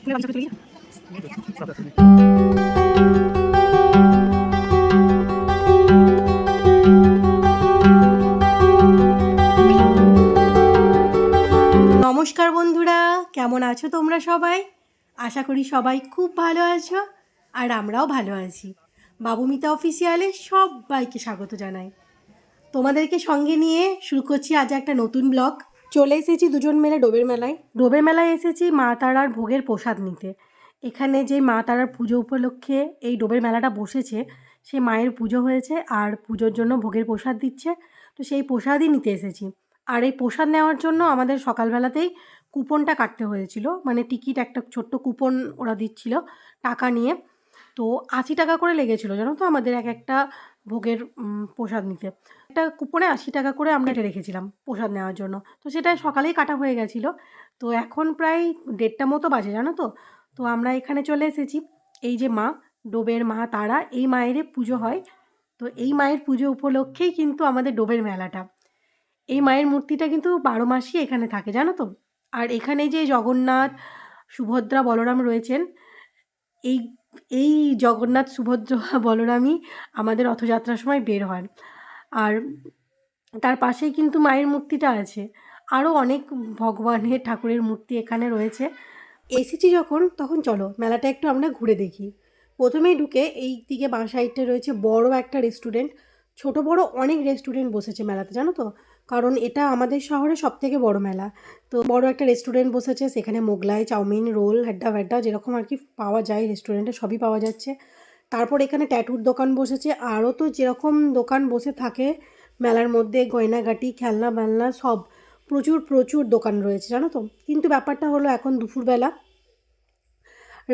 নমস্কার বন্ধুরা, কেমন আছো তোমরা সবাই? আশা করি সবাই খুব ভালো আছো, আর আমরাও ভালো আছি। বাবুমিতা অফিসিয়ালে সবাইকে স্বাগত জানাই। তোমাদেরকে সঙ্গে নিয়ে শুরু করছি আজ একটা নতুন ব্লগ। চলে এসেছি দুজন মিলে ডোবের মেলায়। ডোবের মেলায় এসেছি মা তারার ভোগের প্রসাদ নিতে। এখানে যে মা তারার পুজো উপলক্ষে এই ডোবের মেলাটা বসেছে, সে মায়ের পুজো হয়েছে আর পুজোর জন্য ভোগের প্রসাদ দিচ্ছে, তো সেই প্রসাদই নিতে এসেছি। আর এই প্রসাদ নেওয়ার জন্য আমাদের সকালবেলাতেই কুপনটা কাটতে হয়েছিল, মানে টিকিট একটা ছোট্ট কুপন ওরা দিচ্ছিল টাকা নিয়ে। তো ৮০ টাকা করে লেগেছিলো জানো তো আমাদের একটা ভোগের প্রসাদ নিতে। একটা কুপনে ৮০ টাকা করে আমরা এটা রেখেছিলাম প্রসাদ নেওয়ার জন্য। তো সেটা সকালেই কাটা হয়ে গেছিলো। তো এখন প্রায় ১:৩০ মতো বাজে জানো তো। তো আমরা এখানে চলে এসেছি। এই যে মা, ডোবের মা তারা, এই মায়েরই পুজো হয়। তো এই মায়ের পুজো উপলক্ষেই কিন্তু আমাদের ডোবের মেলাটা। এই মায়ের মূর্তিটা কিন্তু ১২ মাসই এখানে থাকে জানো তো। আর এখানে যে জগন্নাথ, সুভদ্রা, বলরাম রয়েছেন, এই এই জগন্নাথ, সুভদ্রা, বলরামই আমাদের রথযাত্রার সময় বের হন। আর তার পাশেই কিন্তু মায়ের মূর্তিটা আছে। আরও অনেক ভগবানের ঠাকুরের মূর্তি এখানে রয়েছে। এসেছি যখন, তখন চলো মেলাটা একটু আমরা ঘুরে দেখি। প্রথমেই ঢুকে এই দিকে বাঁ সাইডে রয়েছে বড় একটা রেস্টুরেন্ট। ছোট বড় অনেক রেস্টুরেন্ট বসেছে মেলাতে জানো তো, কারণ এটা আমাদের শহরে সবথেকে বড় মেলা। তো বড় একটা রেস্টুরেন্ট বসেছে, সেখানে মোগলাই, চাউমিন, রোল, হেড্ডা ভ্যাড্ডা যেরকম আর কি পাওয়া যায় রেস্টুরেন্টে সবই পাওয়া যাচ্ছে। তারপর এখানে ট্যাটুর দোকান বসেছে, আরও তো যেরকম দোকান বসে থাকে মেলার মধ্যে, গয়নাগাটি, খেলনা বেলনা সব, প্রচুর প্রচুর দোকান রয়েছে জানো তো। কিন্তু ব্যাপারটা হলো এখন দুপুরবেলা,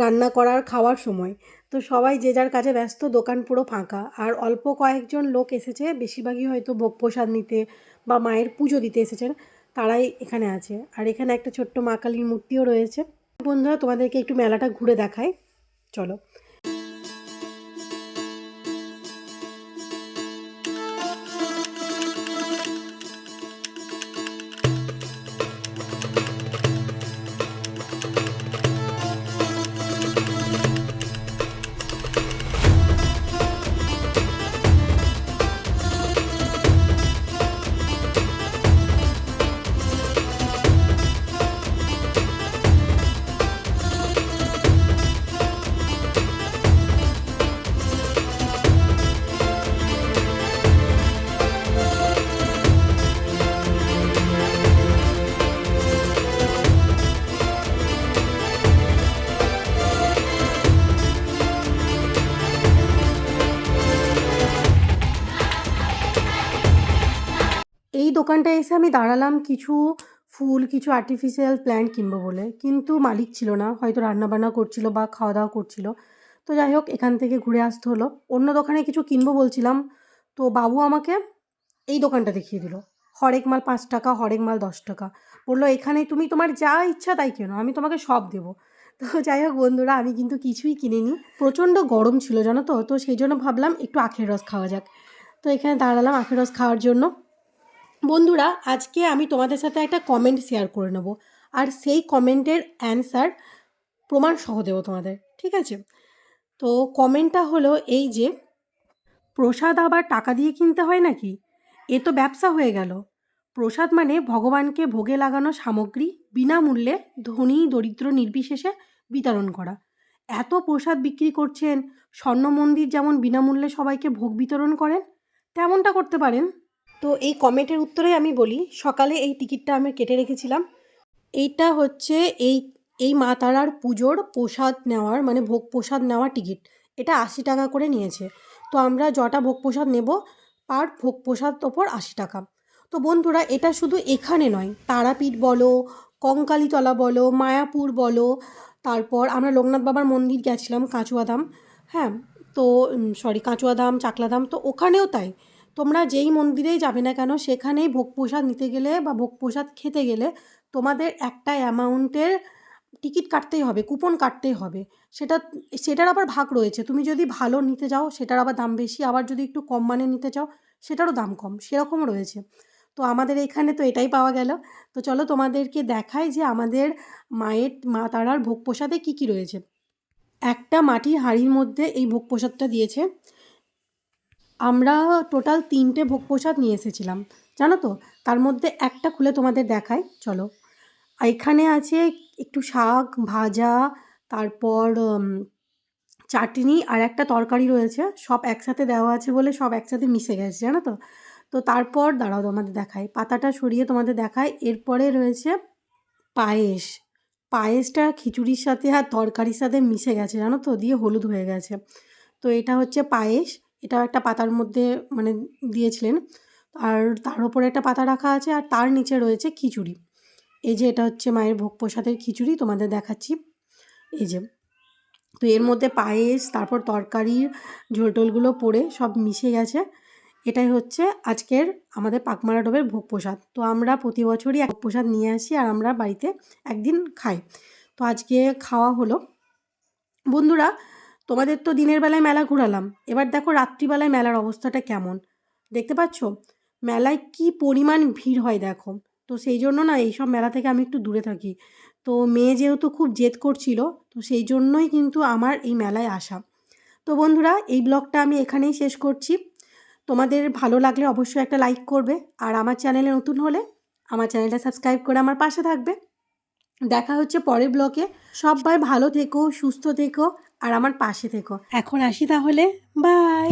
রান্না করার খাওয়ার সময়, তো সবাই যে যার কাজে ব্যস্ত, দোকান পুরো ফাঁকা। আর অল্প কয়েকজন লোক এসেছে, বেশিরভাগই হয়তো ভোগ প্রসাদ নিতে বা মায়ের পুজো দিতে এসেছেন, তারাই এখানে আছে। আর এখানে একটা ছোট্ট মা কালীর মূর্তিও রয়েছে। বন্ধুরা, তোমাদেরকে একটু মেলাটা ঘুরে দেখাই, চলো। এই দোকানটায় এসে আমি দাঁড়ালাম কিছু ফুল, কিছু আর্টিফিশিয়াল প্ল্যান্ট কিনবো বলে, কিন্তু মালিক ছিল না, হয়তো রান্নাবান্না করছিল বা খাওয়া দাওয়া করছিল। তো যাই হোক, এখান থেকে ঘুরে আসতে হলো। অন্য দোকানে কিছু কিনবো বলছিলাম, তো বাবু আমাকে এই দোকানটা দেখিয়ে দিল। হরেক মাল ৫ টাকা, হরেক মাল ১০ টাকা। বললো এখানে তুমি তোমার যা ইচ্ছা তাই কেনো, আমি তোমাকে সব দেবো। তো যাই হোক বন্ধুরা, আমি কিন্তু কিছুই কিনিনি। প্রচণ্ড গরম ছিল জানো তো, তো সেই জন্য ভাবলাম একটু আখের রস খাওয়া যাক। তো এখানে দাঁড়ালাম আখের রস খাওয়ার জন্য। বন্ধুরা, আজকে আমি তোমাদের সাথে একটা কমেন্ট শেয়ার করে নেব, আর সেই কমেন্টের অ্যান্সার প্রমাণ সহ দেবো তোমাদের, ঠিক আছে? তো কমেন্টটা হলো এই যে, প্রসাদ আবার টাকা দিয়ে কিনতে হয় নাকি? এ তো ব্যবসা হয়ে গেল। প্রসাদ মানে ভগবানকে ভোগে লাগানো সামগ্রী বিনামূল্যে ধনী দরিদ্র নির্বিশেষে বিতরণ করা। এত প্রসাদ বিক্রি করছেন, স্বর্ণ মন্দির যেমন বিনামূল্যে সবাইকে ভোগ বিতরণ করেন, তেমনটা করতে পারেন। তো এই কমেন্টের উত্তরে আমি বলি, সকালে এই টিকিটটা আমি কেটে রেখেছিলাম। এইটা হচ্ছে এই এই মা তারার পুজোর প্রসাদ নেওয়ার, মানে ভোগ প্রসাদ নেওয়ার টিকিট। এটা ৮০ টাকা করে নিয়েছে। তো আমরা যটা ভোগ প্রসাদ নেব, পার ভোগ প্রসাদ ওপর ৮০ টাকা। তো বন্ধুরা, এটা শুধু এখানে নয়, তারাপীঠ বলো, কঙ্কালীতলা বলো, মায়াপুর বলো, তারপর আমরা লোকনাথ বাবার মন্দির গেছিলাম, কাঁচুয়াধাম, হ্যাঁ, তো কাঁচুয়াধাম, চাকলাধাম, তো ওখানেও তাই। তোমরা যেই মন্দিরেই যাবে না কেন, সেখানেই ভোগ প্রসাদ নিতে গেলে বা ভোগ প্রসাদ খেতে গেলে তোমাদের একটা অ্যামাউন্টের টিকিট কাটতেই হবে, কুপন কাটতেই হবে। সেটার আবার ভাগ রয়েছে, তুমি যদি ভালো নিতে যাও সেটার আবার দাম বেশি, আবার যদি একটু কম মানের নিতে চাও সেটারও দাম কম, সেরকমও রয়েছে। তো আমাদের এখানে তো এটাই পাওয়া গেল। তো চলো তোমাদেরকে দেখাই যে আমাদের মা তারার ভোগ প্রসাদে কী কী রয়েছে। একটা মাটির হাঁড়ির মধ্যে এই ভোগ প্রসাদটা দিয়েছে। আমরা টোটাল 3টে ভোগ প্রসাদ নিয়ে এসেছিলাম, জানো তো। তার মধ্যে একটা খুলে তোমাদের দেখাই, চলো। এখানে আছে একটু শাক ভাজা, তারপর চাটনি আর একটা তরকারি রয়েছে। সব একসাথে দেওয়া আছে বলে সব একসাথে মিশে গেছে, জানো তো। তো তারপর দাঁড়াও তোমাদের দেখাই, পাতাটা সরিয়ে তোমাদের দেখাই। এরপরে রয়েছে পায়েস। পায়েসটা খিচুড়ির সাথে আর তরকারির সাথে মিশে গেছে, জানো তো, দিয়ে হলুদ হয়ে গেছে। তো এটা হচ্ছে পায়েস। এটাও একটা পাতার মধ্যে মানে দিয়েছিলেন। আর তার উপরে একটা পাতা রাখা আছে, আর তার নিচে রয়েছে খিচুড়ি। এই যে এটা হচ্ছে মায়ের ভোগ প্রসাদের খিচুড়ি, তোমাদের দেখাচ্ছি। এই যে, তো এর মধ্যে পায়েস, তারপর তরকারির ঝোলটোলগুলো পড়ে সব মিশে গেছে। এটাই হচ্ছে আজকের আমাদের পাকমারা ডোবের ভোগ প্রসাদ। তো আমরা প্রতি বছরই এক প্রসাদ নিয়ে আসি আর আমরা বাড়িতে একদিন খাই। তো আজকে খাওয়া হলো। বন্ধুরা, তোমাদের তো দিনের বেলায় মেলা ঘোরালাম, এবার দেখো রাত্রিবেলায় মেলার অবস্থাটা কেমন। দেখতে পাচ্ছ মেলায় কি পরিমাণ ভিড় হয় দেখো। তো সেই জন্য না এইসব মেলা থেকে আমি একটু দূরে থাকি। তো মেয়ে যেহেতু খুব জেদ করছিল, তো সেই জন্যই কিন্তু আমার এই মেলায় আসা। তো বন্ধুরা, এই ব্লগটা আমি এখানেই শেষ করছি। তোমাদের ভালো লাগলে অবশ্যই একটা লাইক করবে, আর আমার চ্যানেলে নতুন হলে আমার চ্যানেলটা সাবস্ক্রাইব করে আমার পাশে থাকবে। দেখা হচ্ছে পরের ব্লগে। সবাই ভালো থেকো, সুস্থ থেকো, আর আমার পাশে থেকো। এখন আসি তাহলে, বাই।